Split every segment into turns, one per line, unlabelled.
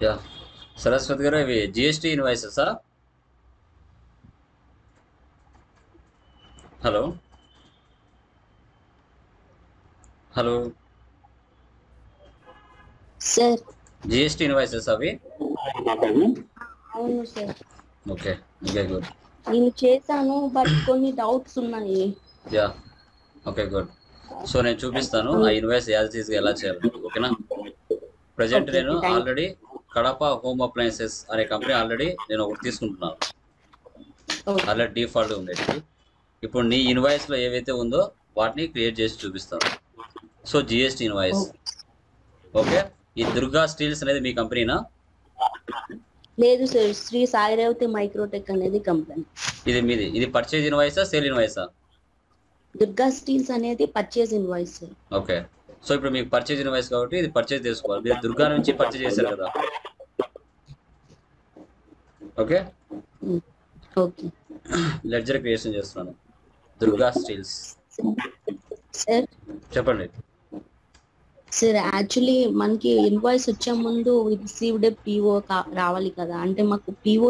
Yeah Saraswati గారు, ఇవి GST ఇన్వాయిసెసా? Hello hello
sir
GST invoices అవి?
అవును సార్,
ఓకే, ఓకే గుడ్.
నేను చేశాను బట్ కొన్ని డౌట్స్ ఉన్నాయి.
Yeah okay good. సో నేను చూపిస్తాను ఆ ఇన్వాయిస్ యాజ్ ఈజ్గా ఎలా చేయాలి మీకు, ఓకేనా? ప్రజెంట్
ఓకే
నేను
okay, thank
already Kadapa home appliances అనే కంపెనీ ఆల్రెడీ నేను ఒకటి తీసుకుంటున్నాను.
ఓకే
ఆల్రెడీ డిఫాల్ట్ ఉండేది. ఇప్పుడు నీ ఇన్వాయిస్లో ఏవైతే ఉందో వాటిని క్రియేట్ చేసి చూపిస్తాను. So GST invoice. ఓకే, ఈ దుర్గా స్టీల్స్ అనేది మీ కంపెనీనా?
లేదు సార్, శ్రీ సాయి రేవతి మైక్రోటెక్ అనేది కంపెనీ.
ఇది మీది. ఇది పర్చేజ్ ఇన్వాయిసా, సేల్ ఇన్వాయిసా?
దుర్గా స్టీల్స్ అనేది purchase invoice sir.
Okay, so ఇప్పుడు మీకు పర్చేజ్ ఇన్వాయిస్ కాబట్టి ఇది పర్చేజ్ చేసుకోవాలి. మీరు దుర్గా నుంచి పర్చేజ్ చేశారు కదా. ఓకే,
ఓకే
లెడ్జర్ క్రియేషన్ చేస్తున్నాను. దుర్గా స్టీల్స్.
సార్.
చెప్పండి.
సార్ యాక్చువల్లీ మనకి ఇన్వాయిస్ వచ్చే ముందు రిసీవ్డ్ పిఓ రావాలి కదా, అంటే మాకు పిఓ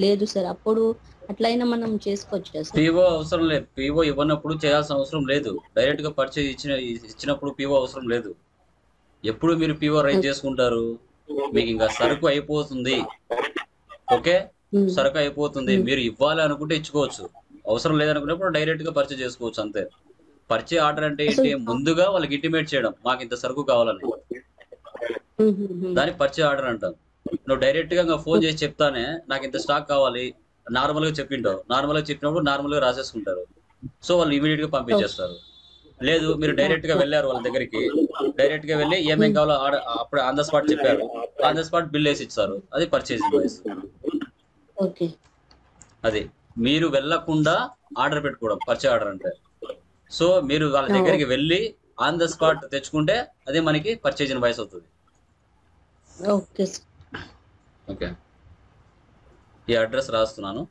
లేదు సార్. అప్పుడు అట్లయినా మనం చేసుకోవచ్చు సార్.
పిఓ అవసరం లేదు. పిఓ ఇవ్వనప్పుడు చేయాల్సిన అవసరం లేదు. డైరెక్ట్ గా పర్చేజ్ ఇచ్చినప్పుడు పిఓ అవసరం లేదు. ఎప్పుడు మీరు పిఓ రైజ్ చేసుకుంటారు? మీకు ఇంకా సరుకు అయిపోతుంది. ఓకే, సరుకు అయిపోతుంది, మీరు ఇవ్వాలి అనుకుంటే ఇచ్చుకోవచ్చు. అవసరం లేదనుకున్నప్పుడు డైరెక్ట్ గా పర్చేజ్ చేసుకోవచ్చు, అంతే. పర్చేజ్ ఆర్డర్ అంటే ఏంటి? ముందుగా వాళ్ళకి ఇంటిమేట్ చేయడం, మాకు ఇంత సరుకు కావాలని. దాన్ని పర్చేజ్ ఆర్డర్ అంటాం. నువ్వు డైరెక్ట్ గా ఫోన్ చేసి చెప్తానే నాకు ఇంత స్టాక్ కావాలి నార్మల్ గా చెప్పింటావు. నార్మల్ గా చెప్పినప్పుడు నార్మల్ గా రాసేసుకుంటారు. సో వాళ్ళు ఇమీడియట్ గా పంపించేస్తారు. లేదు, మీరు డైరెక్ట్ గా వెళ్ళారు వాళ్ళ దగ్గరికి, డైరెక్ట్ గా వెళ్ళి ఏమేం కావాలో అప్పుడు ఆన్ ద స్పాట్ చెప్పారు, ఆన్ ద స్పాట్ బిల్ వేసి ఇస్తారు. అది పర్చేజ్ ఇన్వాయిస్.
ఓకే,
అది మీరు వెళ్ళకుండా ఆర్డర్ పెట్టుకోవడం పర్చేజ్ ఆర్డర్ అంటే. సో మీరు వాళ్ళ దగ్గరికి వెళ్ళి ఆన్ ద స్పాట్ తెచ్చుకుంటే అదే మనకి పర్చేజ్ ఇన్వాయిస్ అవుతుంది.
ఓకే
ఓకే, ఈ అడ్రస్ రాస్తున్నాను.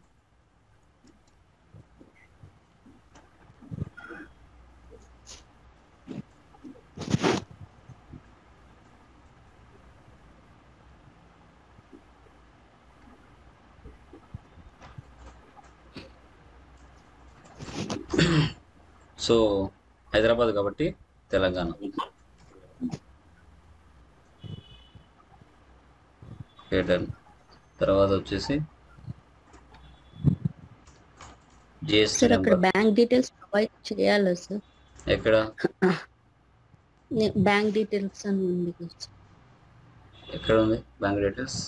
సో హైదరాబాద్ కాబట్టి తెలంగాణ. డన్. తర్వాత వచ్చేసి జిఎస్టీ
సార్, అక్కడ
నెంబర్.
బ్యాంక్ డీటెయిల్స్ ప్రొవైడ్ చేయాలా సార్?
ఎక్కడ
బ్యాంక్ డీటెయిల్స్ అని ఉంది కదా సార్.
ఎక్కడ ఉంది bank details?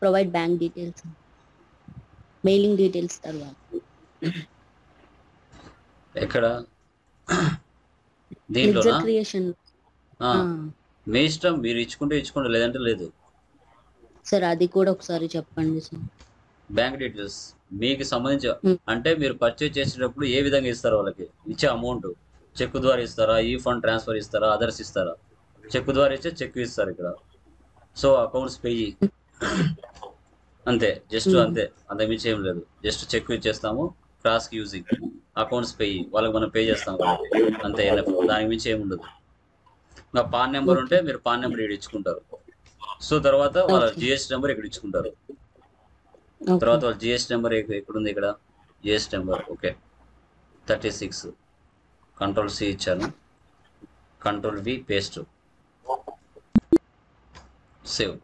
Provide bank details, mailing details తర్వాత.
ఎక్కడ? దీంట్లోనా?
క్రియేషన్.
మీ ఇష్టం, మీరు ఇచ్చుకుంటే ఇచ్చుకోండి, లేదంటే లేదు.
సార్ అది కూడా ఒకసారి చెప్పండి సార్.
బ్యాంక్ డీటెయిల్స్ మీకు సంబంధించి అంటే మీరు పర్చేజ్ చేసేటప్పుడు ఏ విధంగా ఇస్తారో వాళ్ళకి ఇచ్చే అమౌంట్ చెక్ ద్వారా ఇస్తారా, ఈ ఫండ్ ట్రాన్స్ఫర్ ఇస్తారా, అదర్స్ ఇస్తారా? చెక్ ద్వారా ఇచ్చే చెక్ ఇస్తారు ఇక్కడ. సో అకౌంట్స్ పేయి అంతే, జస్ట్ అంతే, అంతకుమించి ఏం లేదు. జస్ట్ చెక్ ఇచ్చేస్తాము, క్రాస్ యూజింగ్ అకౌంట్స్ పేయి వాళ్ళకి మనం పే చేస్తాం కాబట్టి అంతే. దానికి మించి ఏమి ఉండదు. ఇంకా పాన్ నెంబర్ ఉంటే మీరు పాన్ నెంబర్ ఇక్కడ ఇచ్చుకుంటారు. సో తర్వాత వాళ్ళ జిఎస్టీ నెంబర్ ఇక్కడ ఇచ్చుకుంటారు. తర్వాత వాళ్ళ జిఎస్టీ నెంబర్ ఎక్కడుంది? ఇక్కడ GST number. Okay, 36. Control C ఇచ్చాను, control V paste, save.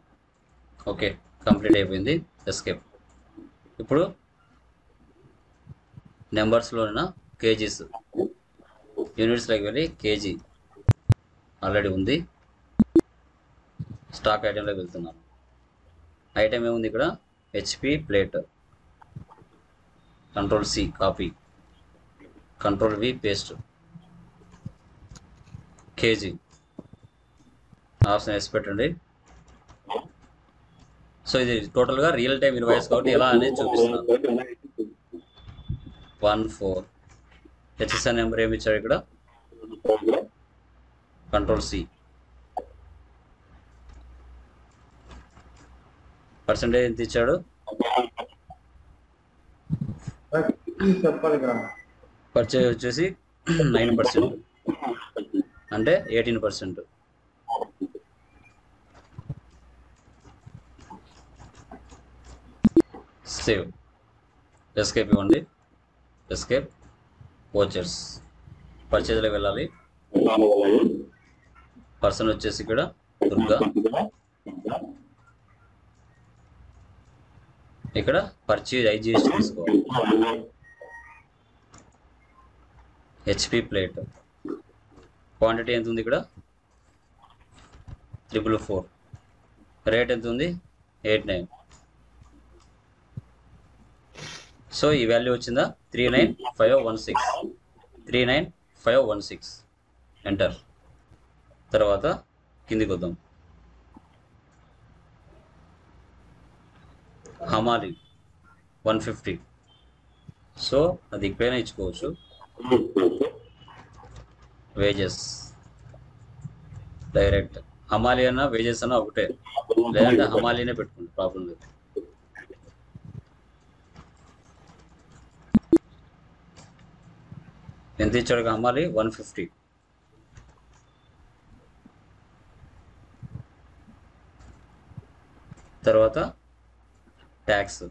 Okay, complete అయిపోయింది. ఎస్కేప్. ఇప్పుడు నెంబర్స్లోన కేజీస్, యూనిట్స్లోకి వెళ్ళి కేజీ ఆల్రెడీ ఉంది. స్టాక్ ఐటెంలోకి వెళ్తున్నాను. ఐటెం ఏముంది ఇక్కడ? HP plate. Control C copy, control V paste, KG option yes పెట్టండి. సో ఇది టోటల్గా రియల్ టైం ఇన్వాయిస్ కాబట్టి ఎలా అనేది చూపిస్తున్నాను. 14 హెచ్ఎస్ఆర్ నెంబర్ ఏమి ఇచ్చాడు ఇక్కడ? కంట్రోల్ సి, పర్సెంటేజ్ ఎంత ఇచ్చాడు? పర్చేజ్ వచ్చేసి 9%, అంటే 18%. సేవ్, ఎస్కేప్ ఇవ్వండి, ఎస్కేప్, వాచర్స్, పర్చేజ్లోకి వెళ్ళాలి. పర్సన్ వచ్చేసి ఇక్కడ దుర్గా, ఇక్కడ పర్చేజ్ ఐజిఎస్టీ తీసుకోవాలి. హెచ్పి ప్లేట్ క్వాంటిటీ ఎంత ఉంది ఇక్కడ 444, రేట్ ఎంత ఉంది 89. సో ఈ వాల్యూ వచ్చిందా 39516, 39516 ఎంటర్. తర్వాత కిందికి వద్దాం. హమాలి 150, సో అది ఇక్కడైనా ఇచ్చుకోవచ్చు. వేజెస్ డైరెక్ట్, హమాలి అన్న వేజెస్ అన్న ఒకటే, లేదంటే హమాలీనే పెట్టుకోండి, ప్రాబ్లం లేదు. ఎంత ఇచ్చాడు హమాలి 150. తర్వాత ట్యాక్స్,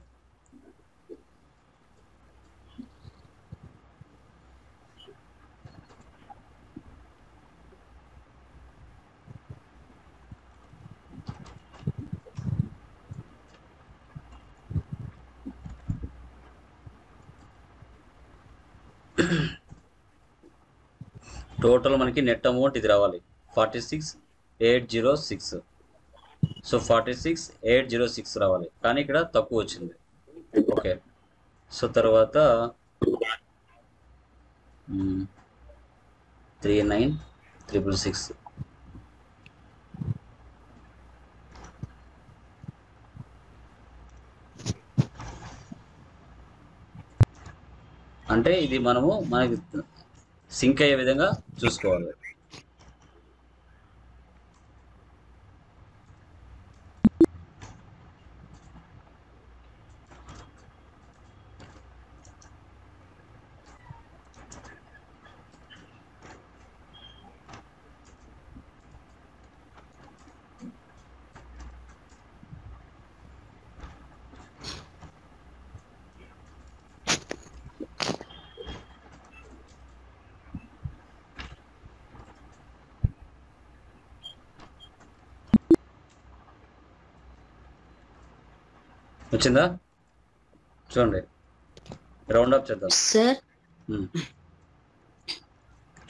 టోటల్ మనకి నెట్ అమౌంట్ ఇది రావాలి 46806. సో 46806 రావాలి, కానీ ఇక్కడ తక్కువ వచ్చింది. ఓకే, సో తర్వాత 39666, అంటే ఇది మనకి సింక్ అయ్యే విధంగా చూసుకోవాలి. వచ్చిందా చూడండి, రౌండ్ అప్ చేద్దాం
సార్.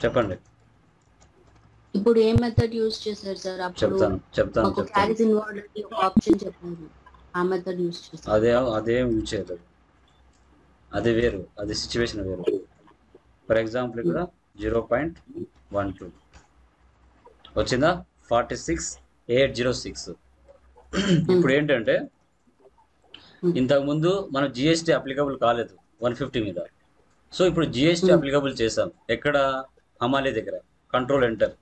చెప్పండి.
ఇప్పుడు ఏ మెథడ్ యూజ్ చేశారు సార్?
చెప్తాను.
క్యారీస్ ఇన్వాల్వ్డ్ అని ఒక ఆప్షన్ చెప్పారు, ఆ మెథడ్ యూజ్ చేశారు.
అదేం యూజ్ చేయలేదు, అది వేరు, అది సిచ్యువేషన్ వేరు. ఫర్ ఎగ్జాంపుల్ ఇక్కడ 0.12 వచ్చిందా 46806. ఇప్పుడు ఏంటంటే ఇంతకుముందు మనం జిఎస్టీ అప్లికబుల్ కాలేదు 150 మీద. సో ఇప్పుడు జిఎస్టీ అప్లికబుల్ చేసాం ఎక్కడ, హమాలి దగ్గర. కంట్రోల్ ఎంటర్,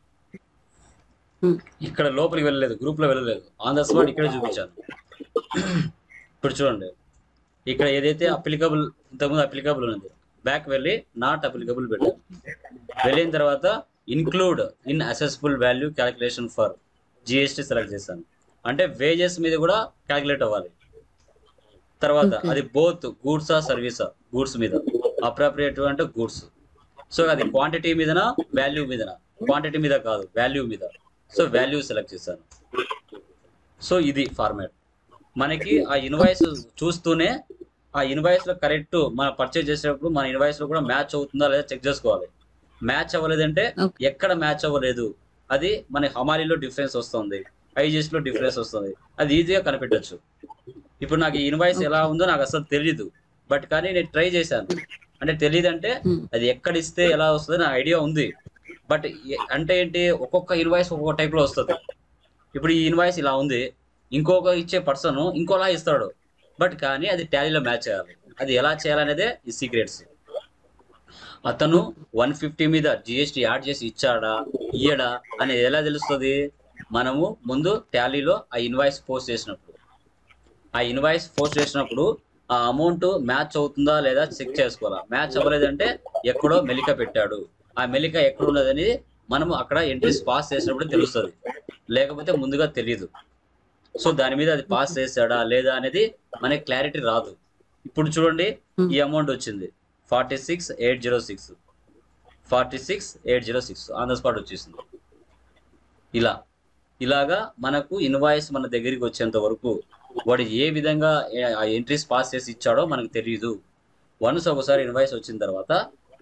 ఇక్కడ లోపలికి వెళ్ళలేదు, గ్రూప్లో వెళ్ళలేదు, ఆన్ ద స్పాట్ ఇక్కడే చూపించాను. ఇప్పుడు చూడండి, ఇక్కడ ఏదైతే అప్లికబుల్ ఇంతకుముందు అప్లికబుల్ ఉంది, బ్యాక్ వెళ్ళి నాట్ అప్లికబుల్ పెట్టాను. వెళ్ళిన తర్వాత include in assessable value calculation for GST select చేశాను. అంటే వేజెస్ మీద కూడా క్యాలిక్యులేట్ అవ్వాలి. తర్వాత అది బోత్ గూడ్సా సర్వీసా, గూడ్స్ మీద, అప్రాప్రియేటివ్ అంటే గూడ్స్. సో అది క్వాంటిటీ మీదనా వాల్యూ మీదనా? క్వాంటిటీ మీద కాదు, వాల్యూ మీద. సో వాల్యూ సెలెక్ట్ చేశాను. సో ఇది ఫార్మాట్. మనకి ఆ ఇన్వాయిస్ చూస్తూనే ఆ ఇన్వాయిస్ లో కరెక్ట్ మనం పర్చేజ్ చేసేటప్పుడు మన ఇన్వాయిస్ లో కూడా మ్యాచ్ అవుతుందా లేదా చెక్ చేసుకోవాలి. మ్యాచ్ అవ్వలేదంటే ఎక్కడ మ్యాచ్ అవ్వలేదు, అది మన హమాలీలో డిఫరెన్స్ వస్తుంది, ఐజిఎస్ లో డిఫరెన్స్ వస్తుంది, అది ఈజీగా కనిపెట్టచ్చు. ఇప్పుడు నాకు ఈ ఇన్వాయిస్ ఎలా ఉందో నాకు అసలు తెలీదు, బట్ కానీ నేను ట్రై చేశాను. అంటే తెలియదంటే అది ఎక్కడ ఇస్తే ఎలా వస్తుంది నా ఐడియా ఉంది, బట్ అంటే ఏంటి, ఒక్కొక్క ఇన్వాయిస్ ఒక్కొక్క టైప్ లో వస్తుంది. ఇప్పుడు ఈ ఇన్వాయిస్ ఇలా ఉంది, ఇంకొక ఇచ్చే పర్సన్ ఇంకోలా ఇస్తాడు, బట్ కానీ అది టాలీలో మ్యాచ్ చేయాలి. అది ఎలా చేయాలనేదే ఈ సీక్రెట్స్. అతను 150 మీద జిఎస్టీ యాడ్ చేసి ఇచ్చాడా ఇయ్యడా అనేది ఎలా తెలుస్తుంది? మనము ముందు టాలీలో ఆ ఇన్వాయిస్ పోస్ట్ చేసినప్పుడు, ఆ అమౌంట్ మ్యాచ్ అవుతుందా లేదా చెక్ చేసుకోవాలా. మ్యాచ్ అవ్వలేదంటే ఎక్కడో మెలిక పెట్టాడు, ఆ మెలిక ఎక్కడ ఉన్నదని మనము అక్కడ ఎంట్రీస్ పాస్ చేసినప్పుడు తెలుస్తుంది, లేకపోతే ముందుగా తెలియదు. సో దాని మీద అది పాస్ చేశాడా లేదా అనేది మనకి క్లారిటీ రాదు. ఇప్పుడు చూడండి ఈ అమౌంట్ వచ్చింది 46,806 46,806 ఆన్ ద స్పాట్ వచ్చేసింది. ఇలాగా మనకు ఇన్వాయిస్ మన దగ్గరికి వచ్చేంత వరకు వాడు ఏ విధంగా ఆ ఎంట్రీస్ పాస్ చేసి ఇచ్చాడో మనకు తెలియదు. వన్స్ ఒకసారి ఇన్వాయిస్ వచ్చిన తర్వాత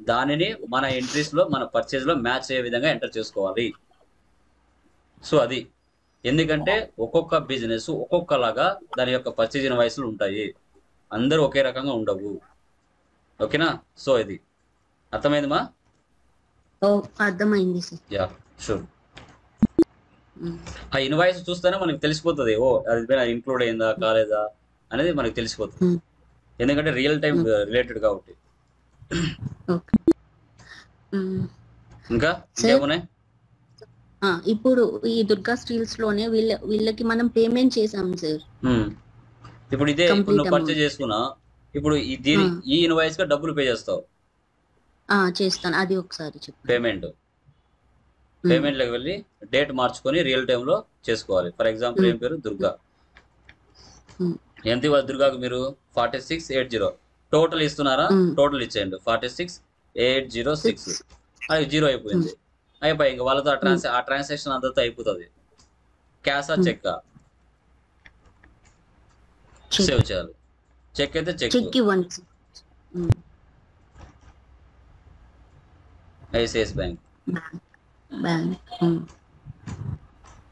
దానిని మన ఎంట్రీస్లో మన పర్చేజ్లో మ్యాచ్ అయ్యే విధంగా ఎంటర్ చేసుకోవాలి. సో అది ఎందుకంటే ఒక్కొక్క బిజినెస్ ఒక్కొక్కలాగా దాని యొక్క పర్చేజ్ ఇన్వాయిస్లు ఉంటాయి, అందరూ ఒకే రకంగా ఉండవు. ఓకేనా? సో ఇది అర్థమైందమ్మా?
అర్థమైంది సార్.
Yeah sure. ఆ ఇన్వాయిస్ చూస్తేనే మనకు తెలిసిపోతుంది, ఓ అది ఇంక్లూడ్ అయిందా కాలేదా అనేది మనకు తెలిసిపోతుంది, ఎందుకంటే రియల్ టైం రిలేటెడ్ కాబట్టి. ఇంకా ఏమున్నాయి?
ఇప్పుడు ఈ దుర్గా స్టీల్స్ లోనే వీళ్ళకి మనం పేమెంట్ చేసాం సార్.
ఇప్పుడు ఇదే ఇప్పుడు నువ్వు పర్చేజ్ చేసుకున్నా, ఇప్పుడు ఈ ఇన్వాయిస్ గా డబ్బులు పే చేస్తావు.
చేస్తాను, అది ఒకసారి చెప్పు.
పేమెంట్ లోకి వెళ్ళి డేట్ మార్చుకొని రియల్ టైమ్ లో చేసుకోవాలి. ఫర్ ఎగ్జాంపుల్ ఏం పేరు? దుర్గా. ఎంత ఇవ్వాలి దుర్గాకు మీరు? 46,806 టోటల్ ఇస్తున్నారా? టోటల్ ఇచ్చేయండి 46,806. అది 0 అయిపోయింది, అయిపోయి ఇంకా వాళ్ళతో ఆ ట్రాన్సాక్షన్ అంతా అయిపోతుంది. క్యాషా చెక్ సేవ్ చేయాలి. చెక్ అయితే చెక్ ఐసిఐసిఐ బ్యాంక్.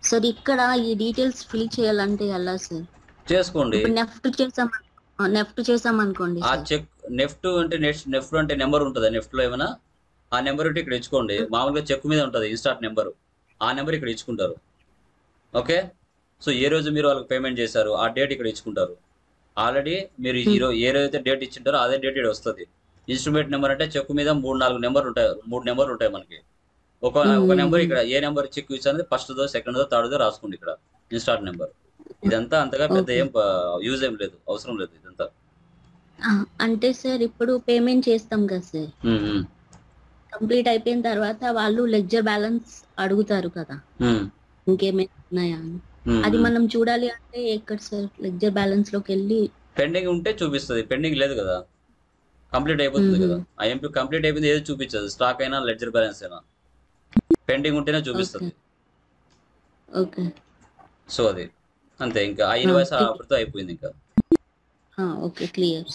సార్ ఇక్కడ ఈ డీటెయిల్స్ ఫిల్ చేయాలంటే ఎలా సార్?
చేసుకోండి.
నెఫ్ట్ చేసాం అనుకోండి,
ఆ చెక్ నెఫ్ట్ అంటే నెంబర్ ఉంటుందా నెఫ్ట్ లో ఏమైనా? ఆ నెంబర్ ఉంటే ఇక్కడ ఇచ్చుకోండి. మామూలుగా చెక్ మీద ఉంటుంది ఇన్స్టాట్ నెంబరు, ఆ నెంబర్ ఇక్కడ ఇచ్చుకుంటారు. ఓకే, సో ఏ రోజు మీరు వాళ్ళకి పేమెంట్ చేశారు ఆ డేట్ ఇక్కడ ఇచ్చుకుంటారు. ఆల్రెడీ మీరు ఏ రోజైతే డేట్ ఇచ్చింటారో అదే డేట్ ఇక్కడ వస్తుంది. ఇన్స్ట్రుమెంట్ నెంబర్ అంటే చెక్ మీద 3-4 నెంబర్ ఉంటాయి, 3 నెంబర్లు ఉంటాయి మనకి. ఒక నెంబర్ ఇక్కడ ఏ నెంబర్ చెక్ ఇచ్చారో ఫస్ట్దో సెకండ్దో థర్డ్దో రాసుకోండి ఇక్కడ ఇన్స్టాట్ నెంబర్. ఇదంతా అంతగా పెద్ద ఏం యూజ్ ఏం లేదు, అవసరం లేదు ఇదంతా.
అంటే సార్ ఇప్పుడు పేమెంట్ చేస్తాం కదా సార్, కంప్లీట్ అయిపోయిన తర్వాత వాళ్ళు లెడ్జర్ బ్యాలెన్స్ అడుగుతారు కదా ఇంకేమైనా ఉన్నాయా అని, అది మనం చూడాలి అంటే ఎక్కడ సార్? లెడ్జర్ బ్యాలెన్స్ లోకి వెళ్ళి
పెండింగ్ ఉంటే చూపిస్తుంది, పెండింగ్ లేదు కదా కంప్లీట్ అయిపోతుంది కదా. ఐఎంపీ కంప్లీట్ అయిపోయింది ఏది చూపించదు, స్టాక్ అయినా లెడ్జర్ బ్యాలెన్స్ అయినా పెండింగ్ ఉంటేనే చూపిస్తుంది.
ఓకే,
సో అది అంతే, ఇంకా ఆ ఇన్వాయిస్ అప్పటితో అయిపోయింది ఇంకా.
Okay, clear.